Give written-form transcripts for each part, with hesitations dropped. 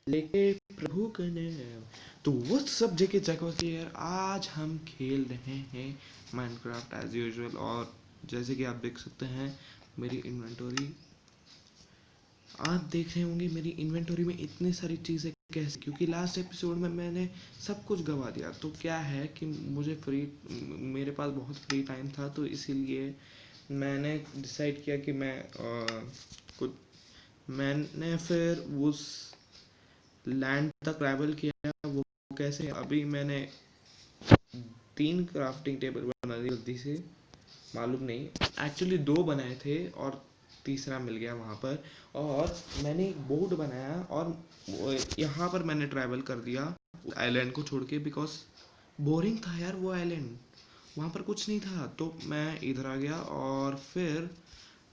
लेके प्रभु का नाम। तो वो सब जगह जगह के यार, आज हम खेल रहे हैं माइनक्राफ्ट एज यूजुअल। और जैसे कि आप देख सकते हैं मेरी इन्वेंटरी, आप देख रहे होंगे मेरी इन्वेंटरी में इतनी सारी चीज़ें कैसे, क्योंकि लास्ट एपिसोड में मैंने सब कुछ गवा दिया। तो क्या है कि मुझे मेरे पास बहुत फ्री टाइम था, तो इसीलिए मैंने डिसाइड किया कि कुछ मैंने फिर उस लैंड तक ट्रैवल किया। वो कैसे, अभी मैंने 3 क्राफ्टिंग टेबल बना दी गलती से, मालूम नहीं, एक्चुअली 2 बनाए थे और तीसरा मिल गया वहाँ पर। और मैंने एक बोर्ड बनाया और यहाँ पर मैंने ट्रैवल कर दिया आइलैंड को छोड़ के, बिकॉज बोरिंग था यार वो आइलैंड, वहाँ पर कुछ नहीं था। तो मैं इधर आ गया और फिर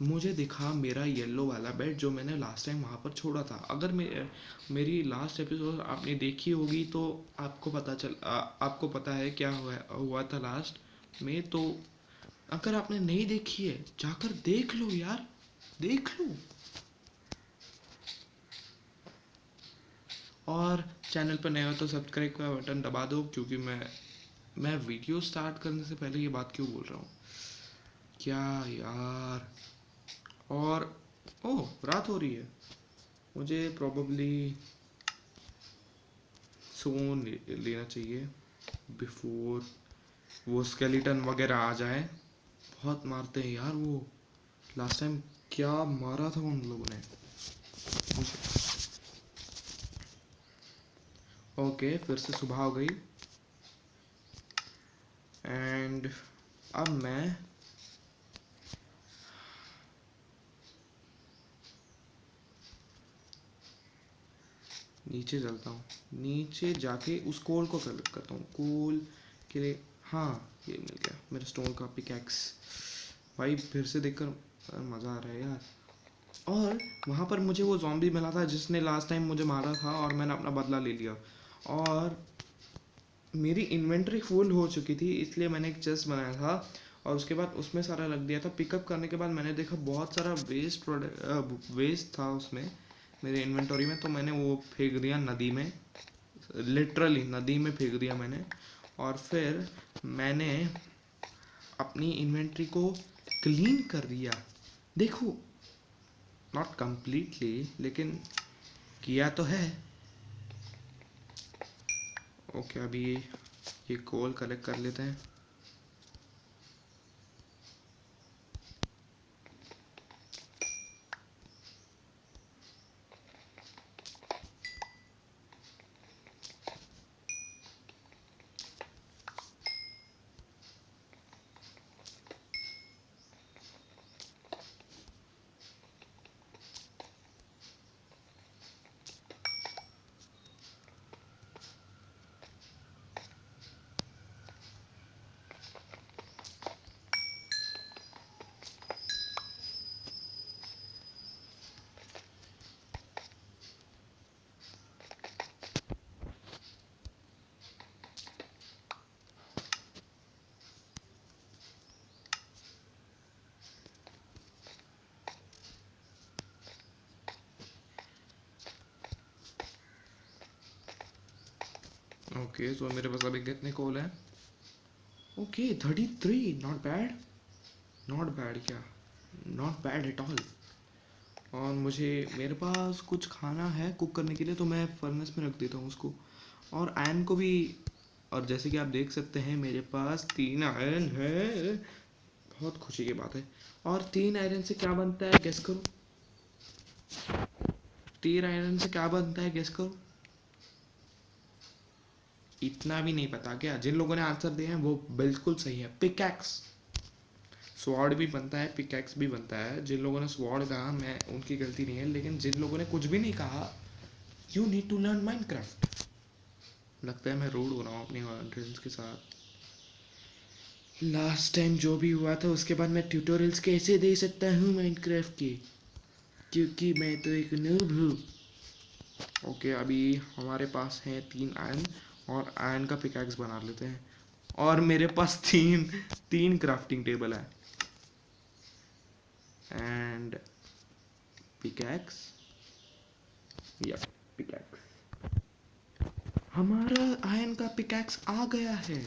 मुझे दिखा मेरा येलो वाला बेड जो मैंने लास्ट टाइम वहाँ पर छोड़ा था। अगर मेरी लास्ट एपिसोड आपने देखी होगी तो आपको पता है क्या हुआ था लास्ट में। तो अगर आपने नहीं देखी है जाकर देख लो यार, देख लो। और चैनल पर नए हो तो सब्सक्राइब का बटन दबा दो, क्योंकि मैं वीडियो स्टार्ट करने से पहले ये बात क्यों बोल रहा हूँ क्या यार। और ओह, रात हो रही है, मुझे प्रोबेबली लेना चाहिए बिफोर वो स्केलेटन वगैरह आ जाए। बहुत मारते हैं यार वो, लास्ट टाइम क्या मारा था उन लोगों ने मुझे। ओके, फिर से सुबह हो गई एंड अब मैं नीचे चलता हूँ, नीचे जाके उस कोल को कलेक्ट करता हूँ। कोल के लिए, हाँ ये मिल गया मेरा स्टोन का पिकैक्स। भाई फिर से देखकर मज़ा आ रहा है यार। और वहाँ पर मुझे वो ज़ॉम्बी मिला था जिसने लास्ट टाइम मुझे मारा था, और मैंने अपना बदला ले लिया। और मेरी इन्वेंट्री फुल हो चुकी थी, इसलिए मैंने एक चेस्ट बनाया था और उसके बाद उसमें सारा रख दिया था। पिकअप करने के बाद मैंने देखा बहुत सारा वेस्ट था उसमें मेरे इन्वेंटरी में, तो मैंने वो फेंक दिया नदी में, लिटरली नदी में फेंक दिया मैंने। और फिर मैंने अपनी इन्वेंट्री को क्लीन कर दिया। देखो, नॉट कम्प्लीटली, लेकिन किया तो है। ओके, अभी ये कोल कलेक्ट कर लेते हैं। ओके, सो मेरे पास अभी कितने कोल हैं? Okay, 33, not bad, not bad क्या, नॉट बैड एट ऑल। और मेरे पास कुछ खाना है कुक करने के लिए, तो मैं फर्नेस में रख देता हूँ उसको। और आयरन को भी, और जैसे कि आप देख सकते हैं मेरे पास 3 आयरन है, बहुत खुशी की बात है। और 3 आयरन से क्या बनता है गेस करो? 3 आयरन से क्या बनता है गेस करो? इतना भी नहीं पता क्या? जिन लोगों ने आंसर दिए हैं वो बिल्कुल सही है, पिकैक्स। स्वॉर्ड भी बनता है, पिकैक्स भी बनता है। जिन लोगों ने स्वॉर्ड कहा, मैं उनकी गलती नहीं है, लेकिन जिन लोगों ने कुछ भी नहीं कहा, you need to learn Minecraft. लगता है मैं रूड हो रहा हूँ अपनी ऑडियंस के साथ। लास्ट टाइम जो भी हुआ था उसके बाद मैं ट्यूटोरियल्स कैसे दे सकता हूँ माइनक्राफ्ट के, क्योंकि मैं तो एक नूब हूँ। ओके, अभी हमारे पास हैं 3 आयरन, और आयरन का पिकैक्स बना लेते हैं। और मेरे पास तीन क्राफ्टिंग टेबल है एंड पिकैक्स, या पिकैक्स। हमारा आयरन का पिकैक्स आ गया है।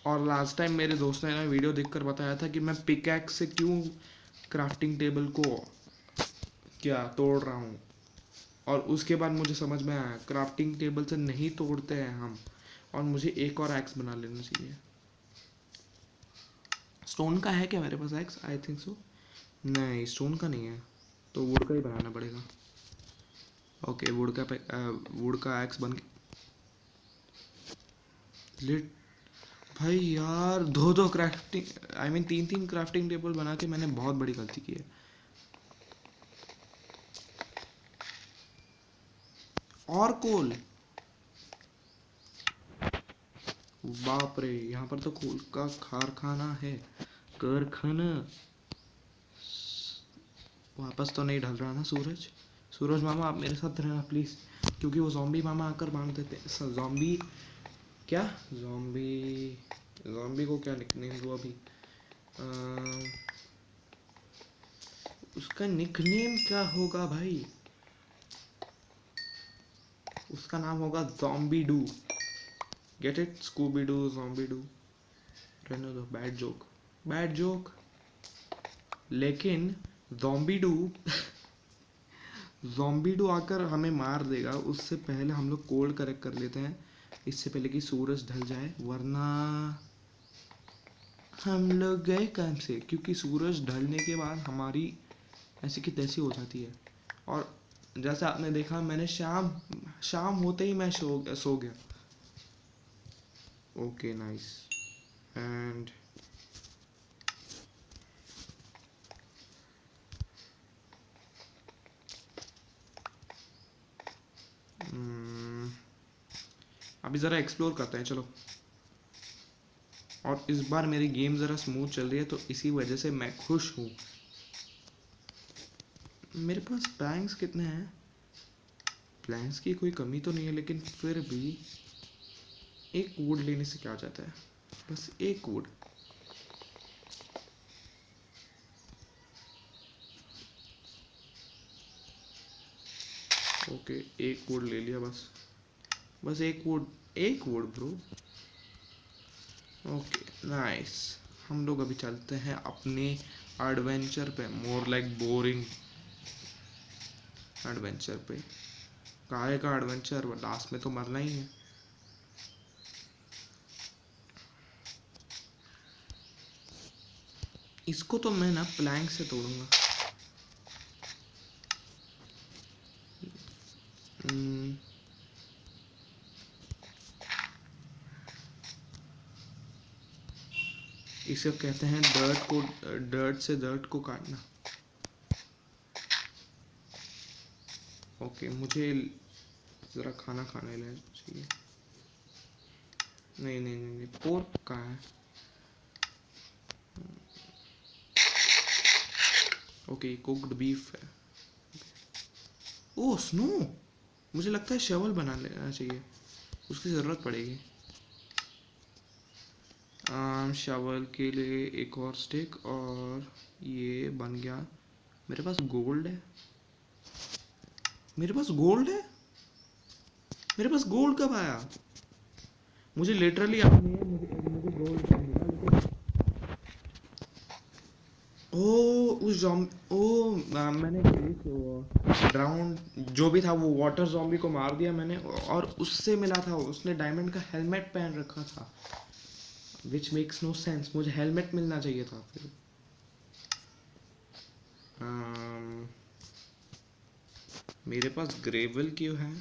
और लास्ट टाइम मेरे दोस्त ने ना वीडियो देखकर बताया था कि मैं पिकैक्स से क्यों क्राफ्टिंग टेबल को क्या तोड़ रहा हूँ। और उसके बाद मुझे समझ में आया क्राफ्टिंग टेबल से नहीं तोड़ते हैं हम, और मुझे एक और एक्स बना लेना चाहिए। स्टोन का है क्या मेरे पास एक्स? I think so. नहीं, स्टोन का नहीं है, तो वुड का ही बनाना पड़ेगा। ओके, वुड का एक्स बन लिट। भाई यार, दो दो क्राफ्टिंग आई मीन तीन तीन क्राफ्टिंग टेबल बना के मैंने बहुत बड़ी गलती की है। और कोल, बाप रे, यहाँ पर तो कोल का कारखाना है। कारखाना। वापस तो नहीं ढल रहा ना सूरज? सूरज मामा आप मेरे साथ रहना प्लीज, क्योंकि वो जॉम्बी मामा आकर बांध देते हैं। जॉम्बी क्या? जॉम्बी, जॉम्बी को क्या निकनेम दूँ अभी? उसका निकनेम क्या होगा भाई? उसका नाम होगा zombie do. Get it? Scooby Doo, zombie do. रहने दो, बैड जोक, बैड जोक। लेकिन जॉम्बी डू जॉम्बी डू आकर हमें मार देगा, उससे पहले हम लोग कोल्ड करेक्ट कर लेते हैं, इससे पहले कि सूरज ढल जाए, वरना हम लोग गए काम से। क्योंकि सूरज ढलने के बाद हमारी ऐसी की तैसी हो जाती है। और जैसे आपने देखा, मैंने शाम शाम होते ही मैं सो गया। Okay nice. एंड अभी ज़रा एक्सप्लोर करते हैं, चलो। और इस बार मेरी गेम ज़रा स्मूथ चल रही है, तो इसी वजह से मैं खुश हूँ। मेरे पास प्लैंक्स कितने हैं? प्लैंक्स की कोई कमी तो नहीं है, लेकिन फिर भी एक वुड लेने से क्या हो जाता है? बस एक वुड। ओके, एक वुड ले लिया बस। बस एक वुड, एक वुड ब्रो। Okay nice. हम लोग अभी चलते हैं अपने एडवेंचर पे, मोर लाइक बोरिंग एडवेंचर पे। काहे का एडवेंचर, लास्ट में तो मरना ही है। इसको तो मैं ना प्लैंक से तोड़ूंगा। हम्म, इसे कहते हैं डर्ट को, डर्ट से डर्ट को काटना। ओके, मुझे ज़रा खाना खाने ले चाहिए। नहीं नहीं नहीं, नहीं पोर्क कहाँ है? ओके, कुक्ड बीफ है। ओह स्नो, मुझे लगता है शवल बना लेना चाहिए, उसकी ज़रूरत पड़ेगी। शवल के लिए एक और स्टिक, और ये बन गया। मेरे पास गोल्ड है, मेरे पास गोल्ड है, मेरे पास गोल्ड कब आया? मुझे लिटरली याद नहीं है मुझे गोल्ड कब मिला, लेकिन ओ उस जॉम ओ मैंने ड्राउन जो भी था, वो वाटर जॉम्बी को मार दिया मैंने, और उससे मिला था, उसने डायमंड का हेलमेट पहन रखा था, विच मेक्स नो सेंस। मुझे हेलमेट मिलना चाहिए था फिर। मेरे पास ग्रेवल क्यों है?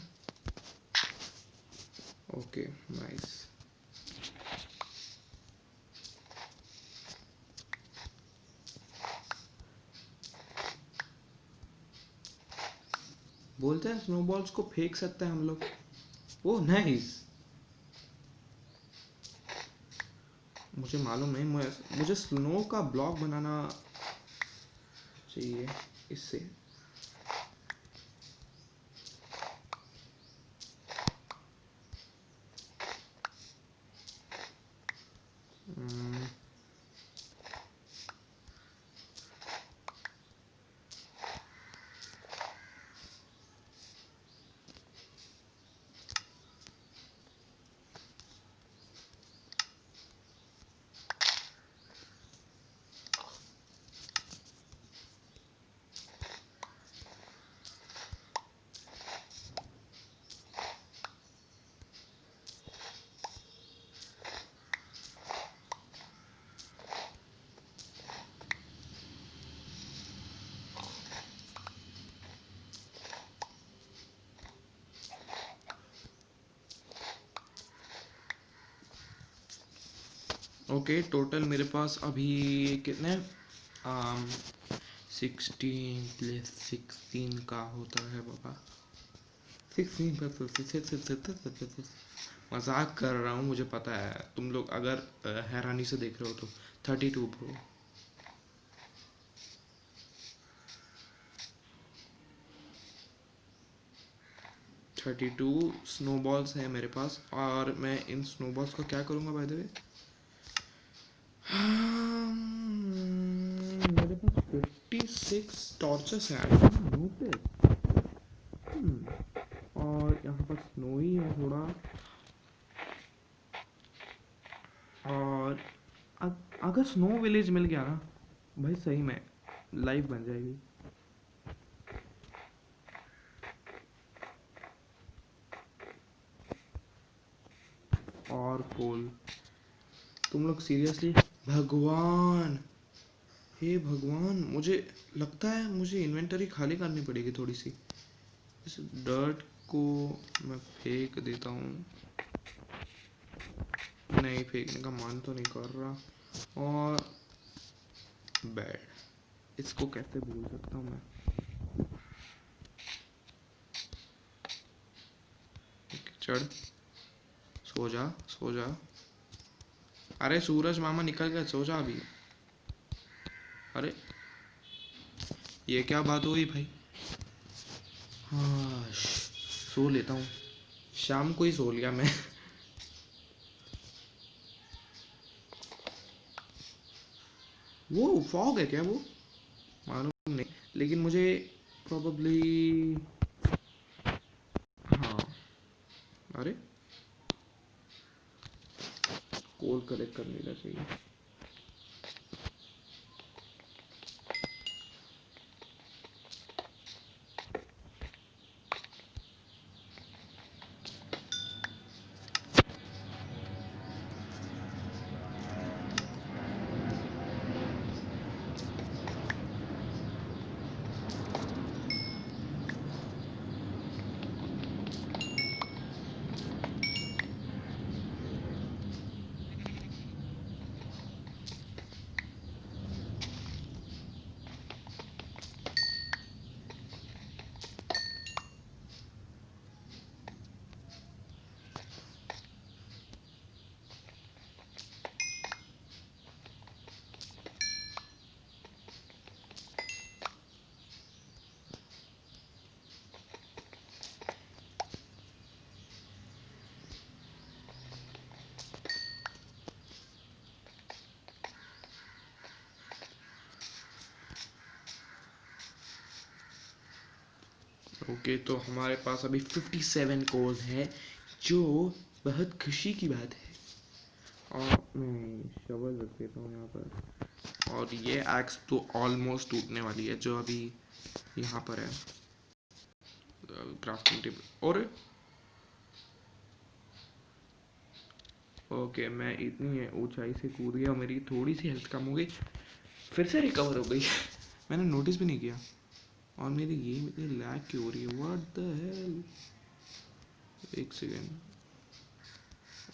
Okay nice. बोलते हैं स्नोबॉल्स को फेंक सकते हैं हम लोग। Oh nice. मुझे मालूम नहीं, मुझे स्नो का ब्लॉक बनाना चाहिए इससे। हम्म, ओके, टोटल मेरे पास अभी कितने, 16 + 16 का होता है बाबा, 16 मजाक कर रहा हूँ, मुझे पता है तुम लोग अगर हैरानी से देख रहे हो तो 32 ब्रो। 32 स्नोबॉल्स हैं मेरे पास, और मैं इन स्नोबॉल्स को क्या करूँगा बाय द वे, मेरे पास 56 टॉर्चेस हैं, आई डिडंट नोटिस। और यहाँ पर स्नो ही है थोड़ा, और अगर स्नो विलेज मिल गया ना भाई, सही में लाइफ बन जाएगी। और कोल, तुम लोग सीरियसली, भगवान, हे भगवान, मुझे लगता है मुझे इन्वेंटरी खाली करनी पड़ेगी थोड़ी सी। इस डर्ट को मैं फेंक देता हूँ, नहीं फेंकने का मन तो नहीं कर रहा, और बेड, इसको कैसे भूल सकता हूँ मैं। चढ़, सो जा सो जा, अरे सूरज मामा निकल गया, सो जा अभी। अरे ये क्या बात हुई भाई, हाँ सो लेता हूँ, शाम को ही सो लिया मैं। वो फॉग है क्या वो, मालूम नहीं, लेकिन मुझे प्रोबेबली, हाँ, अरे कोल कलेक्ट कर लेना चाहिए। ओके, तो हमारे पास अभी 57 कोल है, जो बहुत खुशी की बात है। और मैं शवल रख देता हूँ यहाँ पर, और ये एक्स तो ऑलमोस्ट टूटने वाली है जो अभी यहाँ पर है क्राफ्टिंग टेबल। और ओके, मैं इतनी ऊंचाई से कूद गया, मेरी थोड़ी सी हेल्थ कम हो गई, फिर से रिकवर हो गई। मैंने नोटिस भी नहीं किया, और मेरी गेम इतनी लैग क्यों हो रही है, व्हाट द हेल। एक सेकेंड,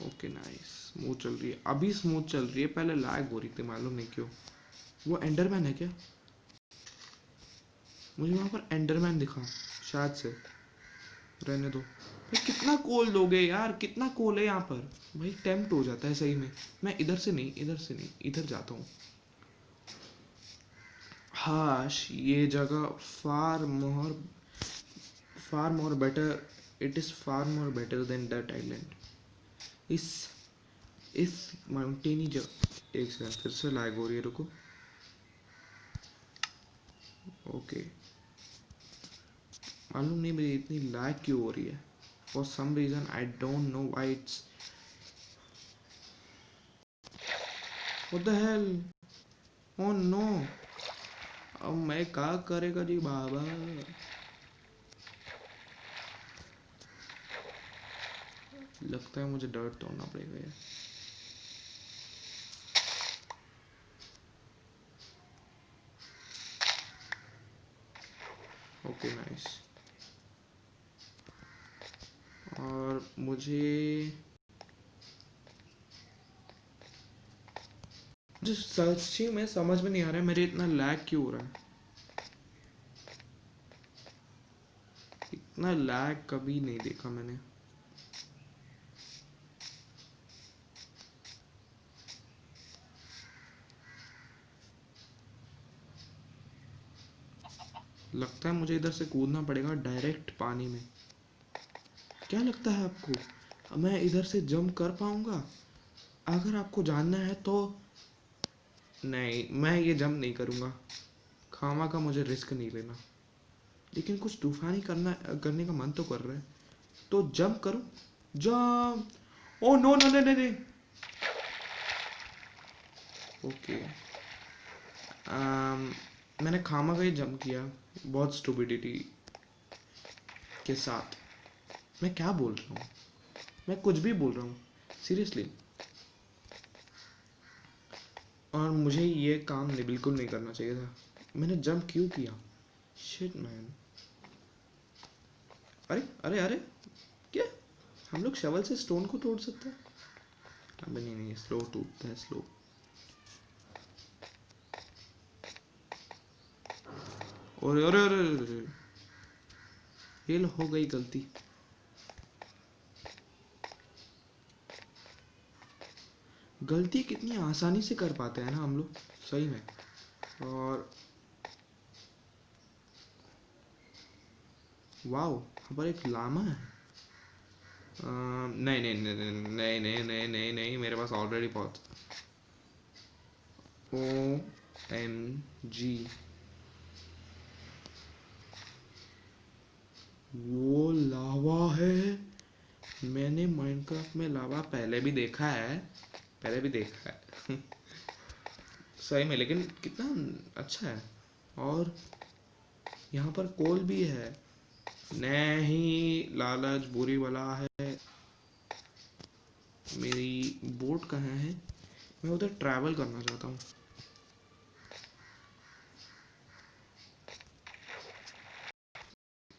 ओके नाइस, स्मूथ चल रही है, अभी स्मूथ चल रही है, पहले लैग हो रही थी, मालूम नहीं क्यों। वो एंडरमैन है क्या, मुझे वहाँ पर एंडरमैन दिखा शायद से, रहने दो भाई, कितना कोल दोगे यार, कितना कोल है यहाँ पर भाई, टेम्प्ट हो जाता है सही में। मैं इधर से नहीं, इधर से नहीं, इधर जाता हूँ। हाश, ये जगह far more better, it is far more better than that island. इस इस माउंटेनी जगह, एक सेकंड, फिर से लैग हो रही है, रुको। ओके, मालूम नहीं मेरी इतनी लैग क्यों हो रही है, for some reason I don't know why it's, what the hell, oh no, अब मैं क्या करेगा जी बाबा। लगता है मुझे डर्ट तोड़ना पड़ेगा यार। ओके नाइस, और मुझे जो सच्ची में समझ में नहीं आ रहा है मेरे इतना लैग क्यों हो रहा है। इतना लैग कभी नहीं देखा मैंने। लगता है मुझे इधर से कूदना पड़ेगा डायरेक्ट पानी में। क्या लगता है आपको मैं इधर से जंप कर पाऊंगा? अगर आपको जानना है तो नहीं, मैं ये जंप नहीं करूंगा। खामा का मुझे रिस्क नहीं लेना। लेकिन कुछ तूफानी करने का मन तो कर रहा है, तो जंप करो। Jump. Oh no no no no. Okay. मैंने खामा का ही जंप किया, बहुत स्टूपिडिटी के साथ। मैं क्या बोल रहा हूँ? मैं कुछ भी बोल रहा हूँ सीरियसली। और मुझे ये काम नहीं, बिल्कुल नहीं करना चाहिए था। मैंने जंप क्यों किया? Shit man. अरे अरे अरे, क्या हम लोग शवल से स्टोन को तोड़ सकते हैं? अब नहीं नहीं, स्लो टूटता है, स्लो। और अरे अरे अरे, ये हो गई गलती। गलती कितनी आसानी से कर पाते हैं ना हम लोग, सही में। और वाओ, यहाँ पर एक लामा है। नहीं नहीं नहीं नहीं नहीं नहीं नहीं नहीं नहीं, मेरे पास ऑलरेडी बहुत। ओ एम जी, वो लावा है। मैंने माइनक्राफ्ट में लावा पहले भी देखा है, पहले भी देखा है। सही में, लेकिन कितना अच्छा है। और यहाँ पर कोल भी है। नहीं, लालच बुरी वाला है। मेरी बोट कहाँ है? मैं उधर ट्रैवल करना चाहता हूँ।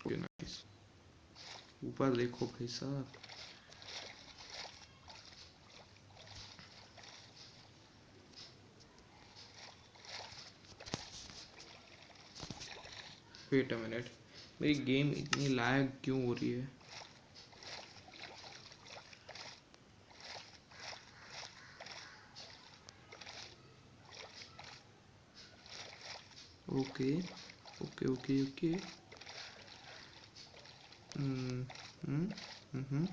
Okay nice. ऊपर देखो भाई साहब। वेट अ मिनट, मेरी गेम इतनी लैग क्यों हो रही है? Okay okay okay okay. हम्म हम्म हम्म।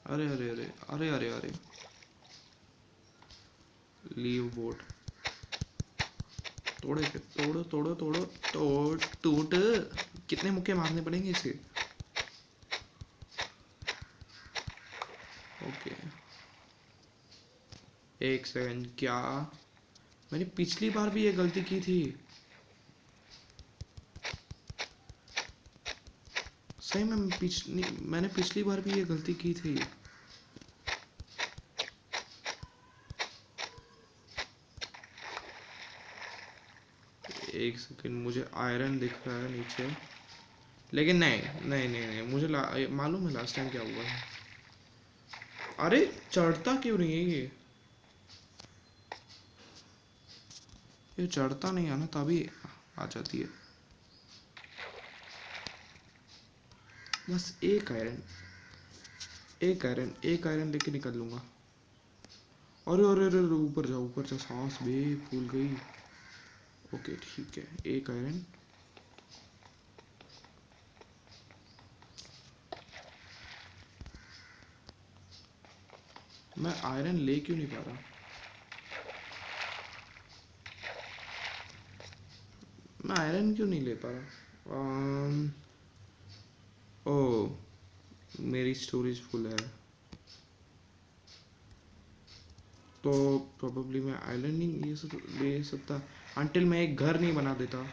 अरे अरे अरे अरे अरे अरे, लीव बोट। तोड़े के तोड़ो तोड़ो तोड़ो, तोड़ टूट। कितने मुक्के मारने पड़ेंगे इसे? ओके, एक सेकंड। क्या मैंने पिछली बार भी ये गलती की थी? सही में मैंने पिछली बार भी ये गलती की थी। एक सेकंड, मुझे आयरन दिख रहा है नीचे, लेकिन नहीं नहीं नहीं नहीं, मुझे मालूम है लास्ट टाइम क्या हुआ है। अरे चढ़ता क्यों नहीं है ये चढ़ता नहीं है ना, तभी आ जाती है। बस एक आयरन, एक आयरन, एक आयरन लेके निकल लूंगा। अरे अरे अरे अरे, ऊपर जाओ ऊपर जाओ, सांस भी फूल गई। ओके ठीक है, एक आयरन। मैं आयरन ले क्यों नहीं पा रहा? मैं आयरन क्यों नहीं ले पा रहा? ओ, मेरी स्टोरेज फुल है, तो प्रोबेबली मैं आयरन नहीं ले सकता अंटिल मैं एक घर नहीं बना देता।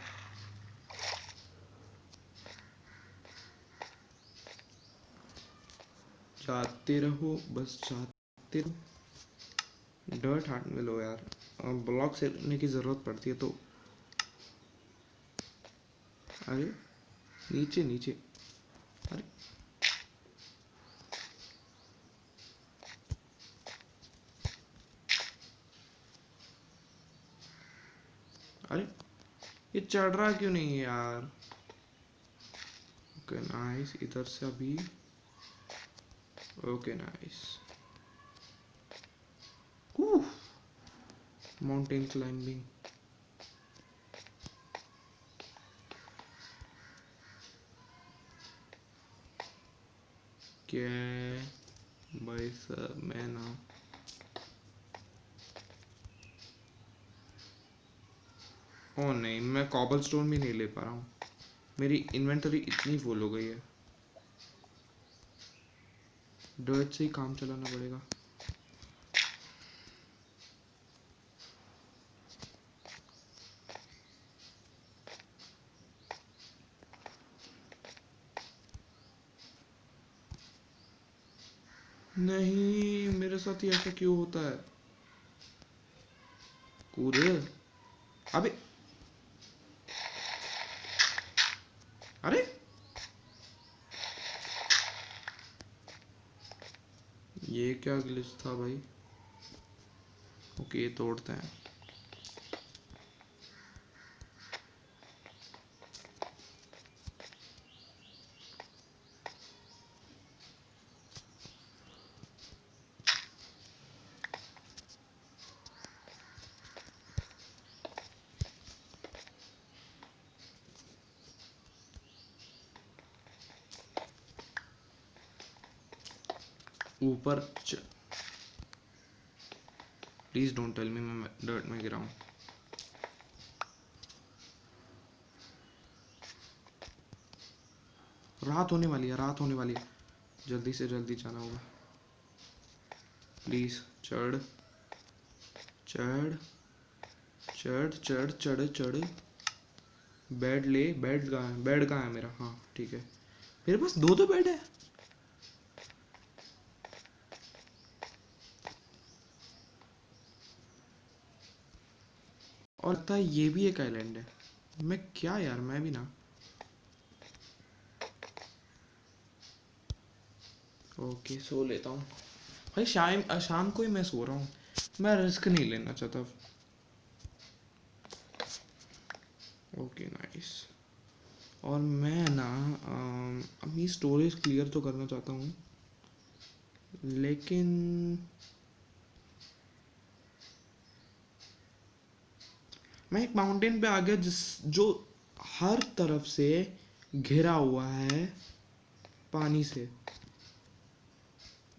जाते रहो, बस जाते रहो। डर्ट हार्ट में लो यार, ब्लॉक से लेने की ज़रूरत पड़ती है तो। अरे नीचे नीचे। अरे ये चढ़ रहा क्यों नहीं है यार? ओके नाइस, इधर से अभी। Okay nice. Mountain climbing. क्या भाई साहब, मैं ना ओ नहीं, मैं कॉबल स्टोन भी नहीं ले पा रहा हूँ। मेरी इन्वेंटरी इतनी फुल हो गई है। डर्ट से ही काम चलाना पड़ेगा। नहीं, मेरे साथ ही ऐसा क्यों होता है? कूद। अबे, अरे ये क्या ग्लिच था भाई? ओके, ये तोड़ते हैं। ऊपर प्लीज डोंट टेल मी मैं डर्ट में गिरा हूँ। रात होने वाली है, रात होने वाली है। जल्दी से जल्दी जाना होगा। प्लीज चढ़ चढ़ चढ़ चढ़ चढ़ चढ़। बेड ले। बेड कहाँ है? बेड कहाँ है मेरा? हाँ ठीक है। मेरे पास दो दो बेड है। और लगता है ये भी एक आइलैंड है। मैं क्या यार, मैं भी ना। ओके, सो लेता हूँ भाई। शाम को ही मैं सो रहा हूँ। मैं रिस्क नहीं लेना चाहता। Okay nice. और मैं ना अपनी स्टोरेज क्लियर तो करना चाहता हूँ, लेकिन मैं एक माउंटेन पे आ गया जो हर तरफ से घिरा हुआ है पानी से।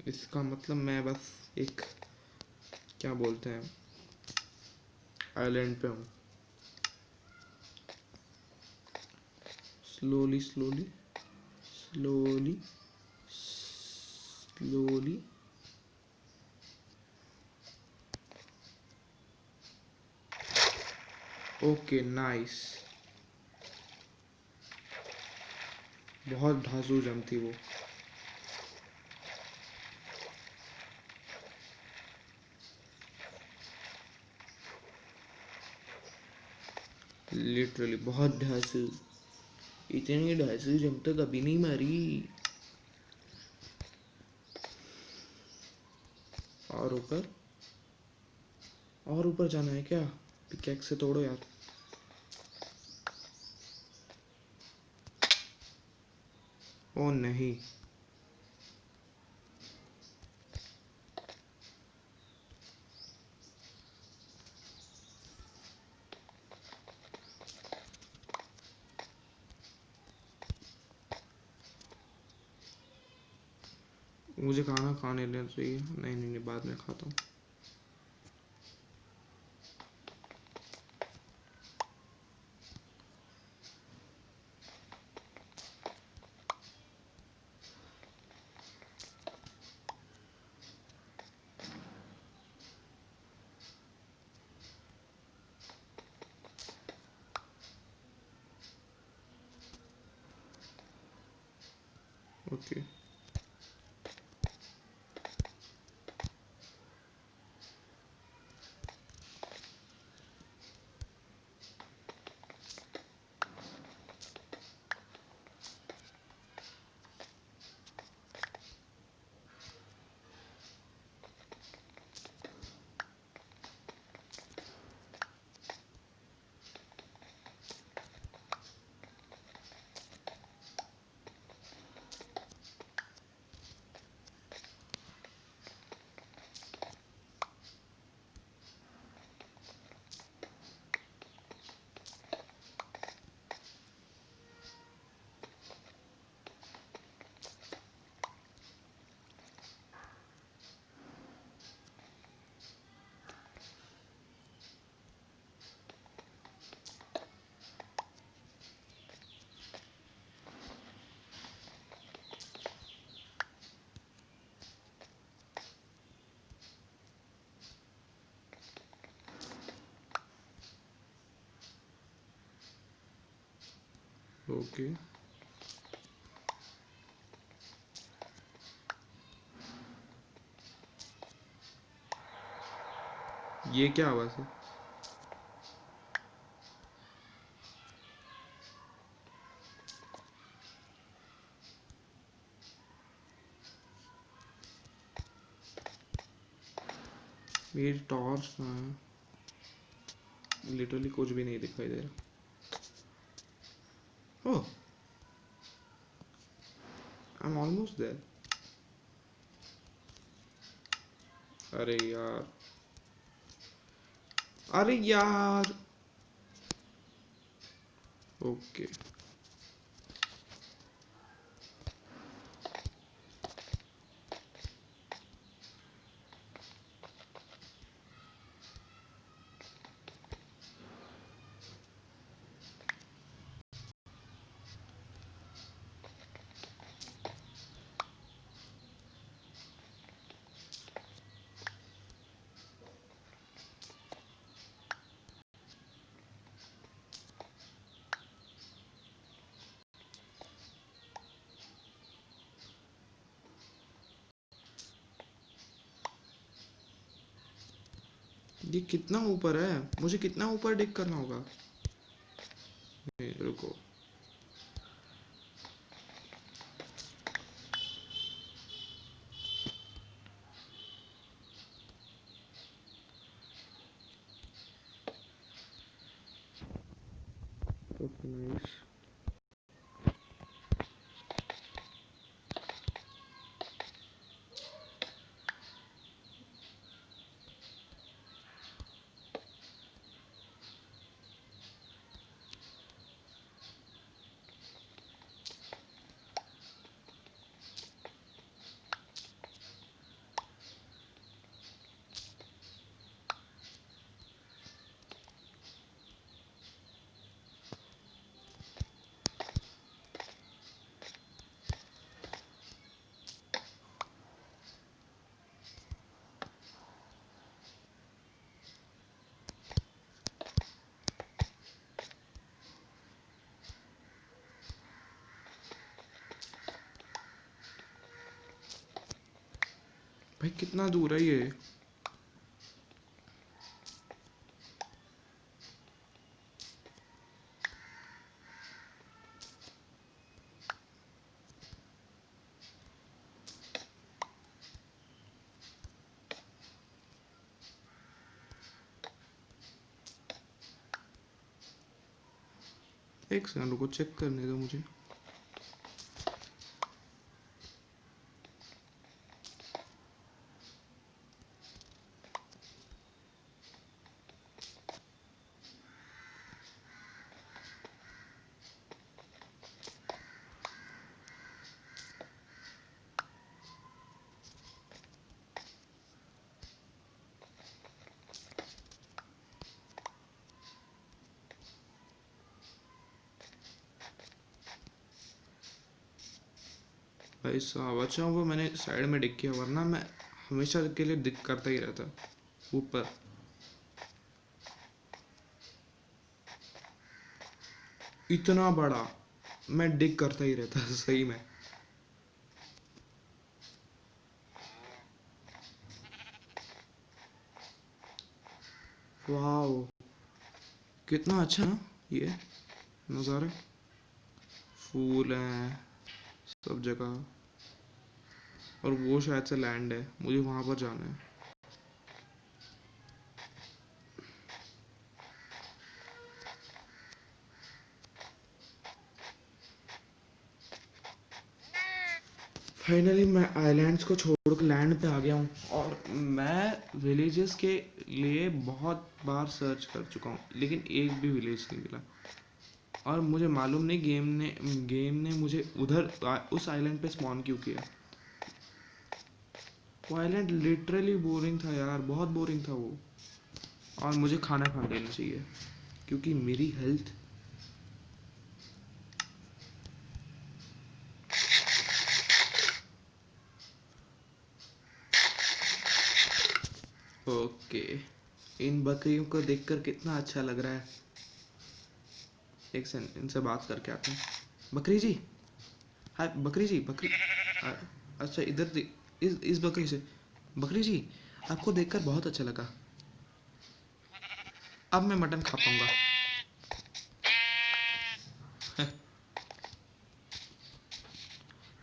इसका मतलब मैं बस एक, क्या बोलते हैं, आइलैंड पे हूँ। Slowly slowly slowly slowly. Okay nice. बहुत धांसू जम थी वो। लिटरली बहुत धांसू। इतनी धांसू जम तो कभी नहीं मारी। और ऊपर, और ऊपर जाना है क्या? पिकैक्स से तोड़ो यार। ओ नहीं। मुझे खाना खाने लेना चाहिए। नहीं नहीं नहीं, बाद में खाता हूँ। ओके ओके, ये क्या आवाज़ है? मेरी टॉर्च में लिटरली कुछ भी नहीं दिखाई दे रहा। ओह, आई एम ऑलमोस्ट देयर। अरे यार, अरे यार। ओके, ये कितना ऊपर है? मुझे कितना ऊपर डिग करना होगा? रुको। Okay, nice. भाई कितना दूर है ये? एक सेकंड रुको, चेक करने दो मुझे। भाई साहब, अच्छा वो मैंने साइड में डिग किया, वरना मैं हमेशा के लिए डिग करता ही रहता ऊपर। इतना बड़ा मैं डिग करता ही रहता सही में। वाह, कितना अच्छा ना ये नज़ारा। फूल हैं सब जगह, और वो शायद से लैंड है, मुझे वहां पर जाना है। फाइनली मैं आइलैंड्स को छोड़कर लैंड पे आ गया हूँ, और मैं विलेजेस के लिए बहुत बार सर्च कर चुका हूँ, लेकिन एक भी विलेज नहीं मिला। और मुझे मालूम नहीं गेम ने मुझे उधर उस आइलैंड पे स्पॉन क्यों किया। वो आइलैंड लिटरली बोरिंग था यार, बहुत बोरिंग था वो। और मुझे खाना खा लेना चाहिए, क्योंकि मेरी हेल्थ। ओके, इन बकरियों को देखकर कितना अच्छा लग रहा है। एक सेकंड, इनसे बात करके आते हैं। बकरी जी, हाय बकरी जी, बकरी अच्छा इधर इस बकरी से। बकरी जी, आपको देखकर बहुत अच्छा लगा। अब मैं मटन खा पाऊंगा।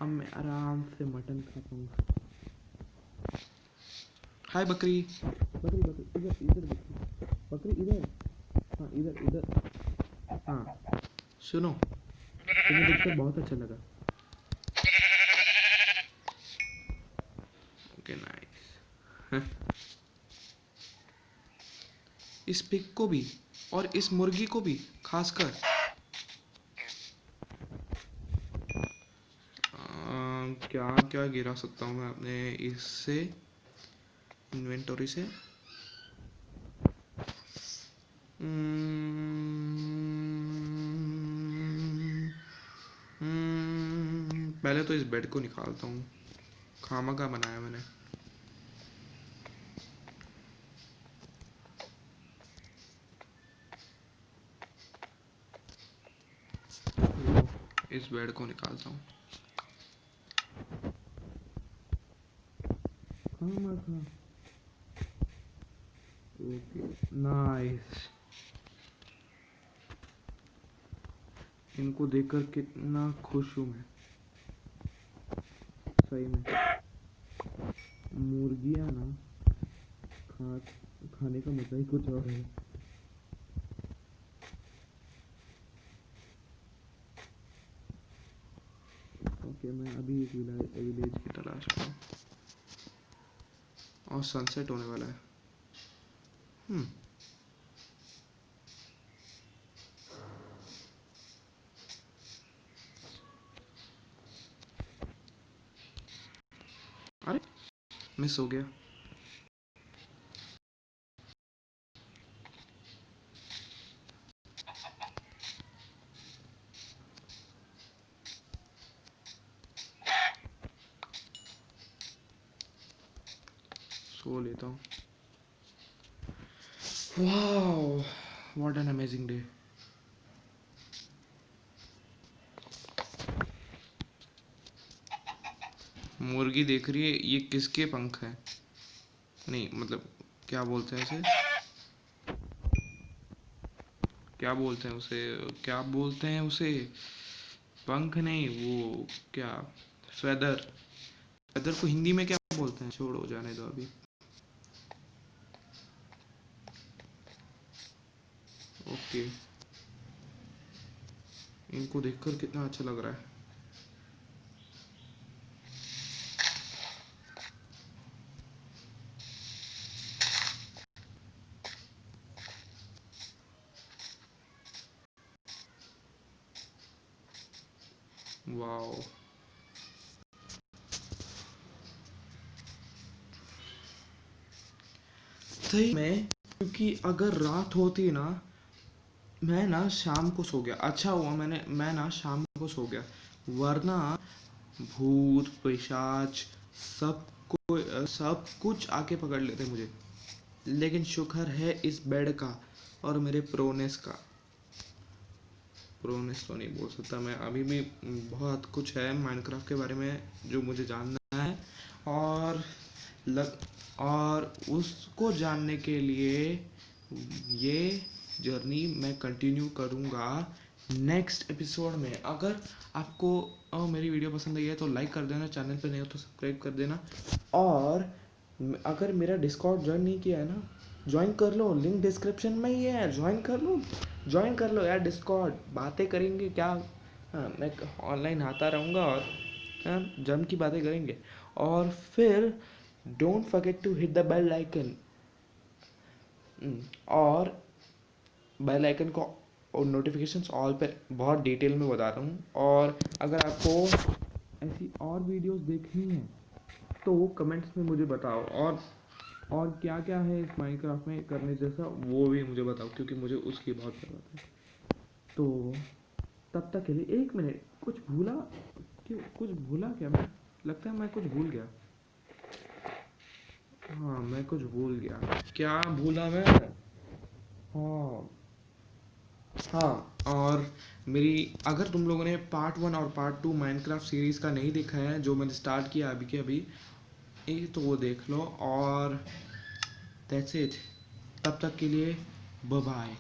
अब मैं आराम से मटन खा पाऊंगा। हाय बकरी, बकरी बकरी इधर इधर, बकरी बकरी इधर, हाँ इधर इधर, हाँ सुनो, तुम्हें देखकर बहुत अच्छा लगा। Okay nice. इस पिग को भी और इस मुर्गी को भी खासकर क्या क्या गिरा सकता हूँ मैं अपने इससे, इन्वेंटरी से। पहले तो इस बेड को निकालता हूँ, खामा का बनाया मैंने। इस बेड को निकालता हूँ। खामा खा। Okay nice. इनको देखकर कितना खुश हूँ मैं, सही में। मुर्गियाँ ना खाने का मजा ही कुछ और है। ओके मैं अभी एक विलेज की तलाश में हूँ और सनसेट होने वाला है। अरे मिस हो गया। सो लेता हूँ। Wow, what an amazing day. मुर्गी देख रही है ये किसके पंख हैं, नहीं मतलब क्या बोलते हैं उसे, क्या बोलते हैं उसे, क्या बोलते हैं उसे, पंख नहीं वो क्या, फेदर। फेदर को हिंदी में क्या बोलते हैं, छोड़ो जाने दो अभी। ओके, इनको देखकर कितना अच्छा लग रहा है। वाओ, सही में, क्योंकि अगर रात होती ना, मैं ना शाम को सो गया, अच्छा हुआ मैं ना शाम को सो गया, वरना भूत पिशाच सब कुछ आके पकड़ लेते मुझे। लेकिन शुक्र है इस बेड का और मेरे प्रोनेस का। प्रोनेस तो नहीं बोल सकता मैं, अभी भी बहुत कुछ है माइनक्राफ्ट के बारे में जो मुझे जानना है, और लग और उसको जानने के लिए ये जर्नी मैं कंटिन्यू करूँगा नेक्स्ट एपिसोड में। अगर आपको मेरी वीडियो पसंद आई है तो लाइक कर देना, चैनल पे नहीं हो तो सब्सक्राइब कर देना, और अगर मेरा डिस्कॉर्ड ज्वाइन नहीं किया है ना, ज्वाइन कर लो, लिंक डिस्क्रिप्शन में ही है, ज्वाइन कर लो यार डिस्कॉर्ड, बातें करेंगे क्या। हाँ मैं ऑनलाइन आता रहूँगा और हाँ जम की बातें करेंगे। और फिर don't forget to hit the bell icon, और बेल आइकन को और नोटिफिकेशंस ऑल पर बहुत डिटेल में बता रहा हूँ। और अगर आपको ऐसी और वीडियोस देखनी है तो कमेंट्स में मुझे बताओ, और क्या क्या है इस माइनक्राफ्ट में करने जैसा वो भी मुझे बताओ, क्योंकि मुझे उसकी बहुत ज़रूरत है। तो तब तक के लिए एक मिनट, कुछ भूला, क्यों कुछ भूला क्या मैं, लगता है मैं कुछ भूल गया। हाँ मैं कुछ भूल गया, क्या भूला मैं, हाँ हाँ, और मेरी अगर तुम लोगों ने पार्ट 1 और पार्ट 2 माइनक्राफ्ट सीरीज़ का नहीं देखा है जो मैंने स्टार्ट किया अभी के अभी, ये तो वो देख लो। और दैट्स इट, तब तक के लिए बाय बाय।